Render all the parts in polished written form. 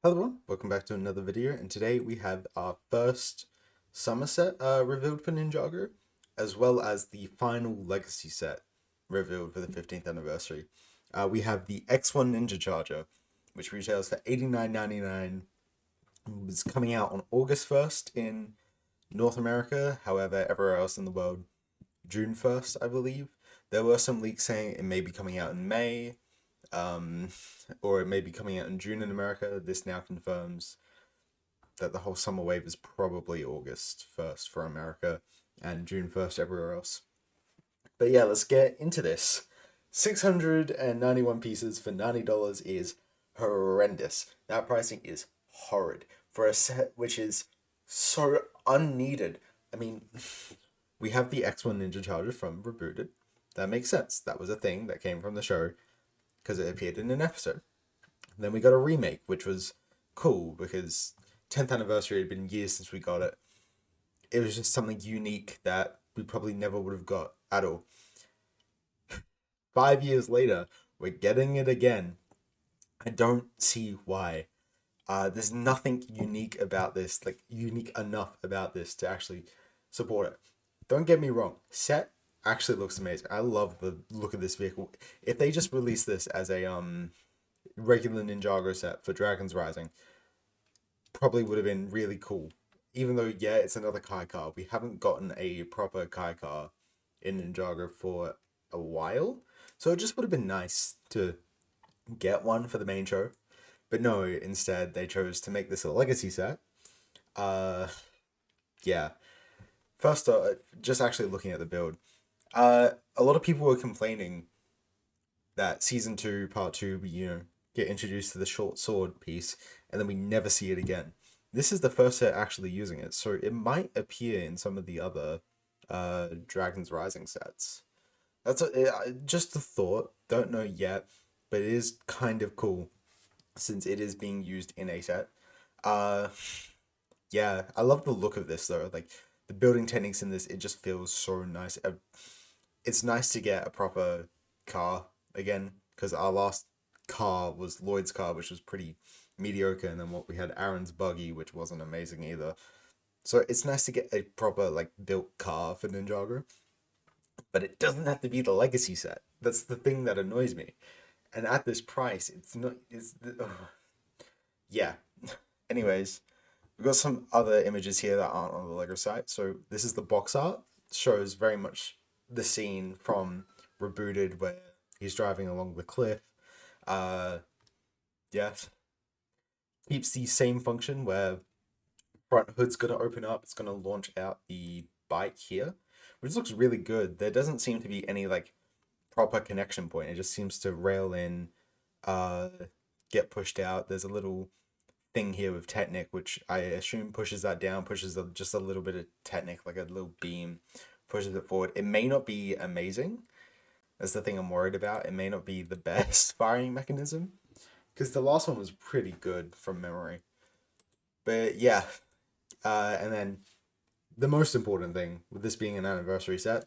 Hello everyone, welcome back to another video, and today we have our first summer set revealed for Ninjago, as well as the final legacy set revealed for the 15th anniversary. We have the X-1 Ninja Charger, which retails for $89.99. It's coming out on August 1st in North America, however, everywhere else in the world, June 1st, I believe. There were some leaks saying it may be coming out in May, um, or it may be coming out in June in America. This now confirms that the whole summer wave is probably August 1st for America and June 1st everywhere else. But yeah, let's get into this. 691 pieces for $90 is horrendous. That pricing is horrid for a set which is so unneeded. I mean, we have the X-1 Ninja Charger from Rebooted. That makes sense. That was a thing that came from the show because it appeared in an episode. Then we got a remake, which was cool because 10th anniversary had been years since we got it. It was just something unique that we probably never would have got at all. 5 years later, we're getting it again. I don't see why. There's nothing unique about this, like unique enough about this to actually support it. Don't get me wrong, set actually looks amazing. I love the look of this vehicle. If they just released this as a regular Ninjago set for Dragon's Rising, probably would have been really cool. Even though, yeah, it's another Kai car. We haven't gotten a proper Kai car in Ninjago for a while. So it just would have been nice to get one for the main show. But no, instead they chose to make this a legacy set. Uh yeah. First just actually looking at the build. A lot of people were complaining that season two, part two, we, get introduced to the short sword piece, and then we never see it again. This is the first set actually using it, so it might appear in some of the other Dragon's Rising sets. Just a thought. Don't know yet, but it is kind of cool since it is being used in a set. Uh, yeah, I love the look of this though. Like the building techniques in this, it just feels so nice. It's nice to get a proper car again because our last car was Lloyd's car, which was pretty mediocre, and then what we had Aaron's buggy, which wasn't amazing either. So it's nice to get a proper like built car for Ninjago, but it doesn't have to be the legacy set. That's the thing that annoys me. And at this price, it's not. Yeah. Anyways, we've got some other images here that aren't on the Lego site. So this is the box art. Shows very much the scene from Rebooted where he's driving along the cliff. Uh, yeah, keeps the same function where front hood's gonna open up. It's gonna launch out the bike here, which looks really good. There doesn't seem to be any like proper connection point. It just seems to rail in, uh, get pushed out. There's a little thing here with Technic, which I assume pushes that down, pushes just a little bit of Technic, like a little beam, pushes it forward. It may not be amazing. That's the thing I'm worried about. It may not be the best firing mechanism because the last one was pretty good from memory. But yeah, and then the most important thing with this being an anniversary set,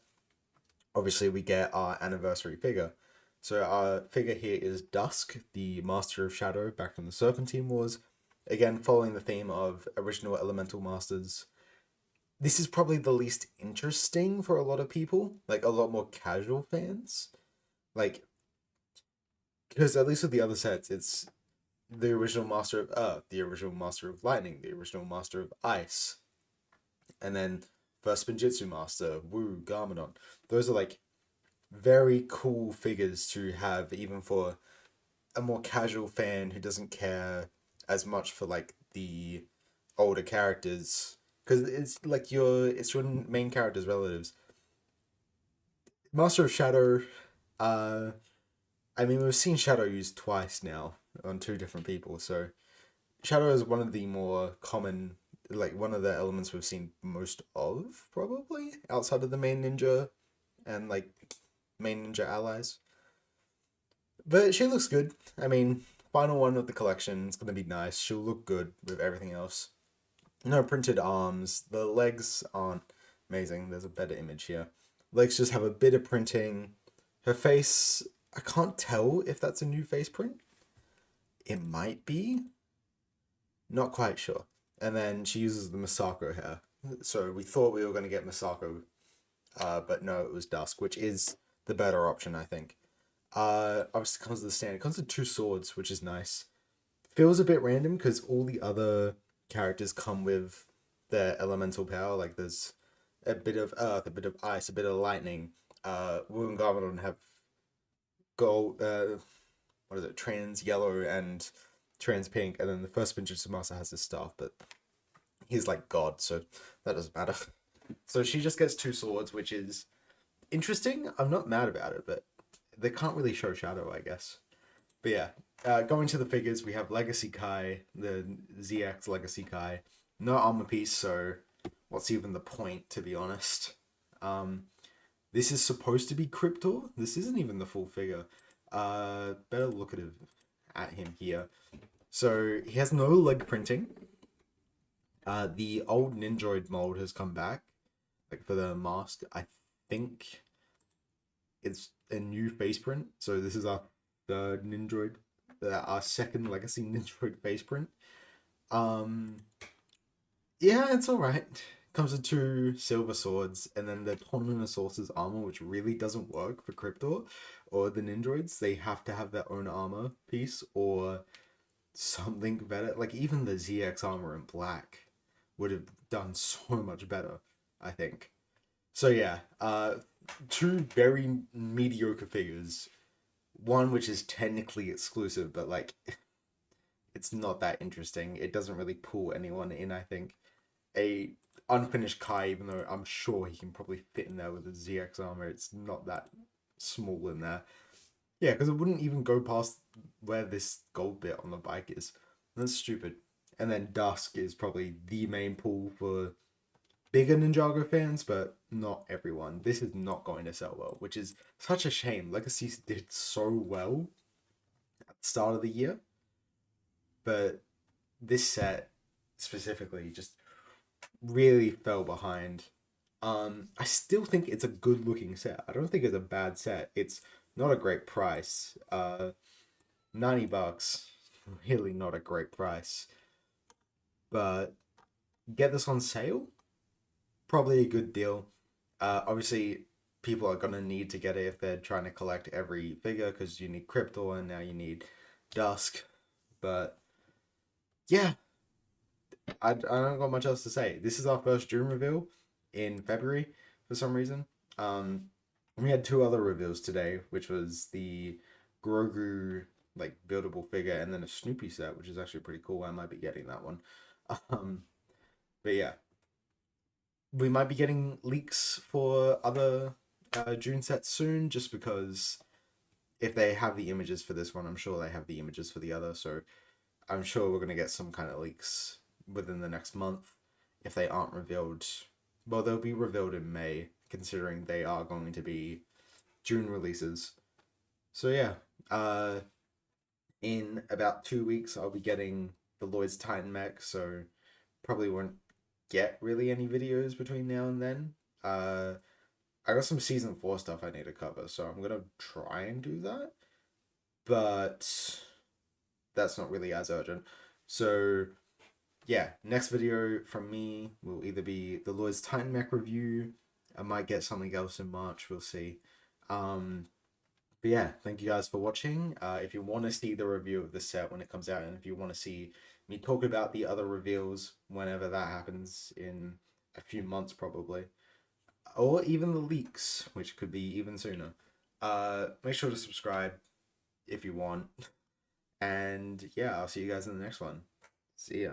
obviously we get our anniversary figure. So our figure here is Dusk, the Master of Shadow back from the Serpentine Wars. Again, following the theme of original Elemental Masters. This is probably the least interesting for a lot of people, like a lot more casual fans. Like, because at least with the other sets, it's the original Master of Earth, the original Master of Lightning, the original Master of Ice, and then first Spinjitzu Master, Wu, Garmadon. Those are like very cool figures to have, even for a more casual fan who doesn't care as much for like the older characters, because it's your main character's relatives. Master of Shadow, uh, I mean we've seen Shadow used twice now on two different people, so Shadow is one of the more common, like one of the elements we've seen most of probably outside of the main ninja and like main ninja allies. But she looks good. I mean, final one of the collection. It's gonna be nice. She'll look good with everything else. No printed arms. The legs aren't amazing. There's a better image here. Legs just have a bit of printing. Her face, I can't tell if that's a new face print. It might be. Not quite sure. And then she uses the Misako hair. So we thought we were going to get Misako, but no, it was Dusk, which is the better option, I think. Obviously comes with the stand. It comes with two swords, which is nice. Feels a bit random because all the other characters come with their elemental power. Like there's a bit of earth, a bit of ice, a bit of lightning. Wound Garden have gold. What is it? Trans yellow and trans pink, and then the first Spinjitzu Master has his staff, but he's like God, so that doesn't matter. So she just gets two swords, which is interesting. I'm not mad about it, but they can't really show shadow, I guess. But yeah, going to the figures, we have Legacy Kai, the ZX Legacy Kai. No armor piece, so what's even the point, to be honest? This is supposed to be Cryptor. This isn't even the full figure. Better look at him here. So he has no leg printing. The old Ninjoid mold has come back, like for the mask. I think it's a new face print. So this is our third Ninjoid, our second Legacy Ninjoid face print. Yeah, it's alright. Comes with two silver swords, and then the Tournament of Sources armor, which really doesn't work for Cryptor or the Ninjoids. They have to have their own armor piece or something better. Like even the ZX armor in black would have done so much better, I think. So yeah, two very mediocre figures. One which is technically exclusive, but like it's not that interesting. It doesn't really pull anyone in, I think. A unfinished Kai, even though I'm sure he can probably fit in there with the ZX armor, it's not that small in there. Yeah, because it wouldn't even go past where this gold bit on the bike is. That's stupid. And then Dusk is probably the main pull for bigger Ninjago fans, but not everyone. This is not going to sell well, which is such a shame. Legacy did so well at the start of the year, but this set specifically just really fell behind. I still think it's a good looking set. I don't think it's a bad set. It's not a great price. $90, really not a great price. But get this on sale, probably a good deal. Obviously, people are gonna need to get it if they're trying to collect every figure because you need Crypto and now you need Dusk. But yeah, I don't got much else to say. This is our first June reveal in February for some reason. We had two other reveals today, which was the Grogu like buildable figure and then a Snoopy set, which is actually pretty cool. I might be getting that one. But yeah, we might be getting leaks for other June sets soon, just because if they have the images for this one, I'm sure they have the images for the other. So I'm sure we're gonna get some kind of leaks within the next month. If they aren't revealed, well, they'll be revealed in May, considering they are going to be June releases. So yeah, in about 2 weeks, I'll be getting the Lloyd's Titan mech, so probably won't get really any videos between now and then. I got some season 4 stuff I need to cover, so I'm gonna try and do that, but that's not really as urgent. So yeah, next video from me will either be the Lloyd's Titan mech review. I might get something else in March. We'll see. But yeah, thank you guys for watching. If you want to see the review of the set when it comes out, and if you want to see me talk about the other reveals whenever that happens in a few months probably, or even the leaks, which could be even sooner, make sure to subscribe if you want. And yeah, I'll see you guys in the next one. See ya.